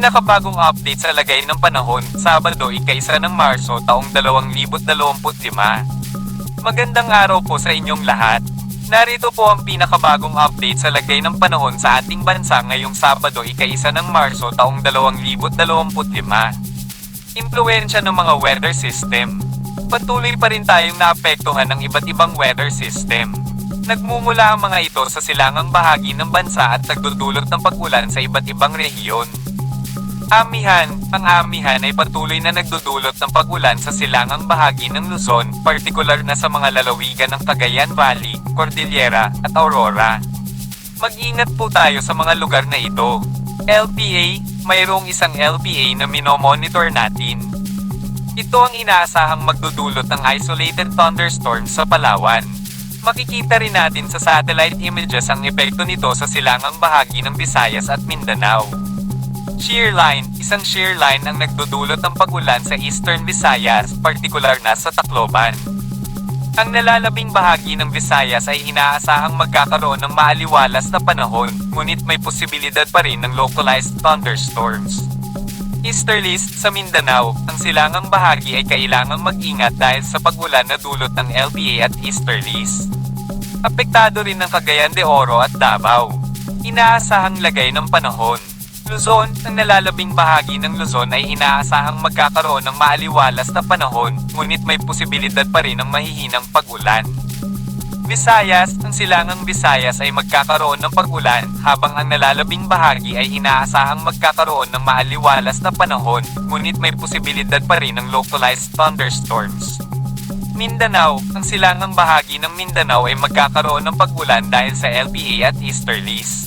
pinakabagong update sa lagay ng panahon, Sabado, ika-1 ng Marso, taong 2025. Magandang araw po sa inyong lahat. Narito po ang pinakabagong update sa lagay ng panahon sa ating bansa ngayong Sabado, ika-1 ng Marso, taong 2025. Impluwensya ng mga weather system. Patuloy pa rin tayong naapektuhan ng iba't ibang weather system. Nagmumula ang mga ito sa silangang bahagi ng bansa at nagdudulot ng pag-ulan sa iba't ibang rehiyon. Amihan. Ang amihan ay patuloy na nagdudulot ng pag-ulan sa silangang bahagi ng Luzon, partikular na sa mga lalawigan ng Cagayan Valley, Cordillera, at Aurora. Mag-ingat po tayo sa mga lugar na ito. LPA, mayroong isang LPA na minomonitor natin. Ito ang inaasahang magdudulot ng isolated thunderstorms sa Palawan. Makikita rin natin sa satellite images ang epekto nito sa silangang bahagi ng Visayas at Mindanao. Shear line, isang shear line ang nagdudulot ng pag-ulan sa Eastern Visayas, partikular na sa Tacloban. Ang nalalabing bahagi ng Visayas ay inaasahang magkakaroon ng maaliwalas na panahon, ngunit may posibilidad pa rin ng localized thunderstorms. Easterlies, sa Mindanao, ang silangang bahagi ay kailangang mag-ingat dahil sa pag-ulan na dulot ng LPA at easterlies. Apektado rin ng Cagayan de Oro at Davao. Inaasahang lagay ng panahon. Luzon, ang nalalabing bahagi ng Luzon ay inaasahang magkakaroon ng maaliwalas na panahon, ngunit may posibilidad pa rin ng mahihinang pag-ulan. Visayas, ang silangang Visayas ay magkakaroon ng pag-ulan, habang ang nalalabing bahagi ay inaasahang magkakaroon ng maaliwalas na panahon, ngunit may posibilidad pa rin ng localized thunderstorms. Mindanao, ang silangang bahagi ng Mindanao ay magkakaroon ng pag-ulan dahil sa LPA at easterlies.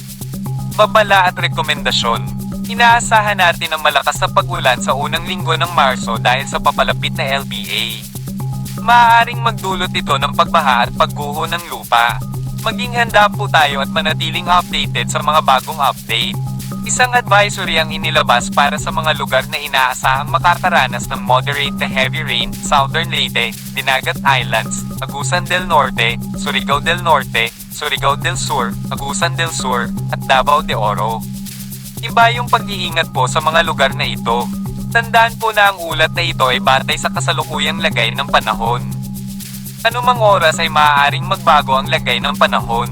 Babala at rekomendasyon. Inaasahan natin ang malakas na pag-ulan sa unang linggo ng Marso dahil sa papalapit na LPA. Maaaring magdulot ito ng pagbaha at pagguho ng lupa. Maging handa po tayo at manatiling updated sa mga bagong update. Isang advisory ang inilabas para sa mga lugar na inaasahang makakaranas ng moderate to heavy rain: Southern Leyte, Dinagat Islands, Agusan del Norte, Surigao del Norte, Surigao del Sur, Agusan del Sur, at Davao de Oro. Iba yung pag-iingat po sa mga lugar na ito. Tandaan po na ang ulat na ito ay batay sa kasalukuyang lagay ng panahon. Anumang oras ay maaaring magbago ang lagay ng panahon.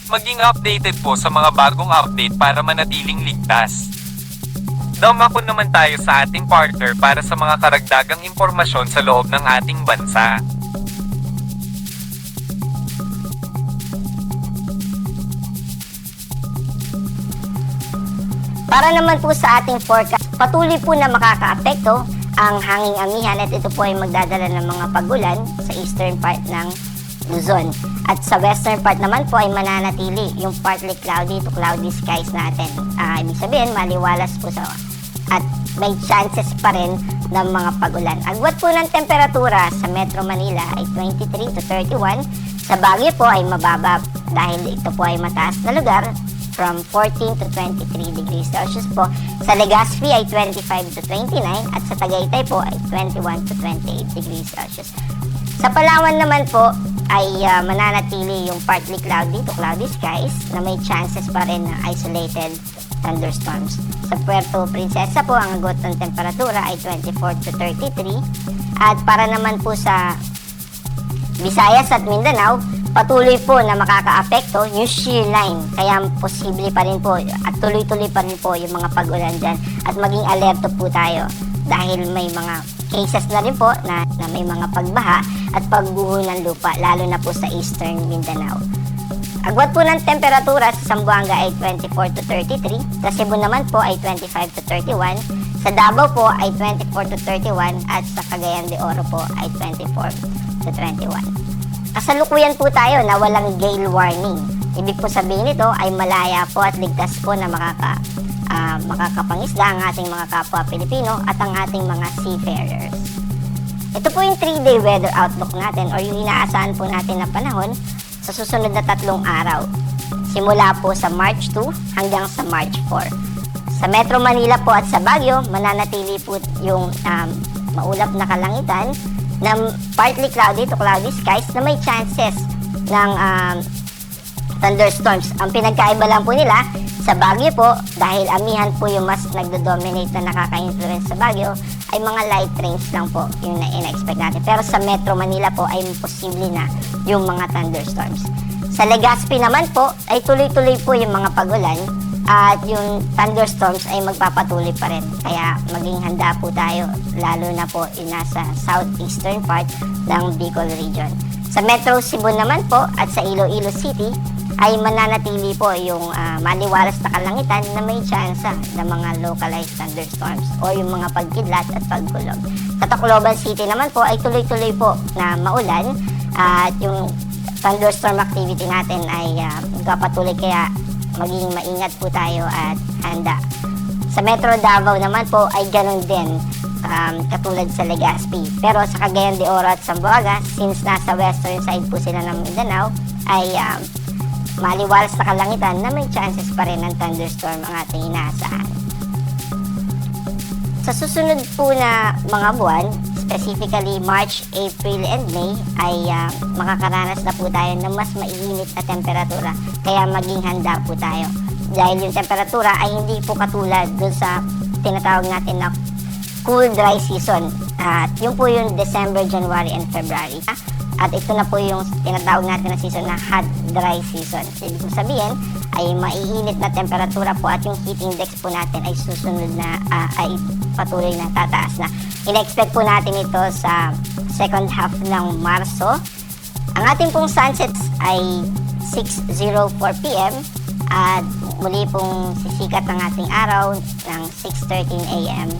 Maging updated po sa mga bagong update para manatiling ligtas. Dumako naman tayo sa ating partner para sa mga karagdagang impormasyon sa loob ng ating bansa. Para naman po sa ating forecast, patuloy po na makakaapekto ang hanging amihan at ito po ay magdadala ng mga pagulan sa eastern part ng Luzon. At sa western part naman po ay mananatili yung partly cloudy to cloudy skies natin. Ibig sabihin, maliwalas po at may chances pa rin ng mga pagulan. Agwat po ng temperatura sa Metro Manila ay 23 to 31. Sa Baguio po ay mababa dahil ito po ay mataas na lugar, from 14 to 23 degrees Celsius po. Sa Legazpi ay 25 to 29 at sa Tagaytay po ay 21 to 28 degrees Celsius. Sa Palawan naman po ay mananatili yung partly cloudy to cloudy skies na may chances pa rin ng isolated thunderstorms. Sa Puerto Princesa po ang agot ng temperatura ay 24 to 33 at para naman po sa Visayas at Mindanao, patuloy po na makakaapekto yung shear line. Kaya posible pa rin po at tuloy-tuloy pa rin po yung mga pag-ulan dyan. At maging alerto po tayo dahil may mga cases na rin po na may mga pagbaha at pagguho ng lupa, lalo na po sa Eastern Mindanao. Agwat po ng temperatura sa Zamboanga ay 24 to 33. Sa Cebu naman po ay 25 to 31. Sa Davao po ay 24 to 31 at sa Cagayan de Oro po ay 24 to 21. Kasalukuyan po tayo na walang gale warning. Ibig po sabihin nito ay malaya po at ligtas po na makakapangisda ang ating mga kapwa Pilipino at ang ating mga seafarers. Ito po yung 3-day weather outlook natin or yung inaasahan po natin na panahon sa susunod na 3 araw. Simula po sa March 2 hanggang sa March 4. Sa Metro Manila po at sa Baguio, mananatili po yung maulap na kalangitan ng partly cloudy to cloudy skies na may chances ng thunderstorms. Ang pinagkaiba lang po nila, Sa Baguio po, dahil amihan po yung mas nagdo-dominate na nakaka-influence sa Baguio, ay mga light rains lang po yung na-expect natin. Pero sa Metro Manila po ay posible na yung mga thunderstorms. Sa Legazpi naman po ay tuloy-tuloy po yung mga pagulan at yung thunderstorms ay magpapatuloy pa rin. Kaya maging handa po tayo, lalo na po yung nasa southeastern part ng Bicol region. Sa Metro Cebu naman po at sa Iloilo City ay mananatili po yung maliwalas na kalangitan na may tsansa ng mga localized thunderstorms o yung mga pagkidlat at pagkulog. Sa Tacloban City naman po ay tuloy-tuloy po na maulan at yung thunderstorm activity natin ay magpapatuloy, kaya maging maingat po tayo at handa. Sa Metro Davao naman po ay ganun din, katulad sa Legazpi. Pero sa Cagayan de Oro at Zamboanga, since nasa western side po sila ng Mindanao, ay maliwalas na kalangitan na may chances pa rin ng thunderstorm ang ating inaasahan. Sa susunod po na mga buwan, specifically March, April, and May, ay makakaranas na po tayo ng mas mainit na temperatura. Kaya maging handa po tayo. Dahil yung temperatura ay hindi po katulad dun sa tinatawag natin na cool, dry season. At yun po yung December, January, and February. At ito na po yung tinatawag natin na season na hot, dry season. Ibig kong sabihin ay maiinit na temperatura po at yung heat index po natin ay susunod na, ay patuloy na tataas na. In-expect po natin ito sa second half ng Marso. Ang ating pong sunsets ay 6:04 p.m. at muli pong sisikat ang ating araw ng 6:13 a.m.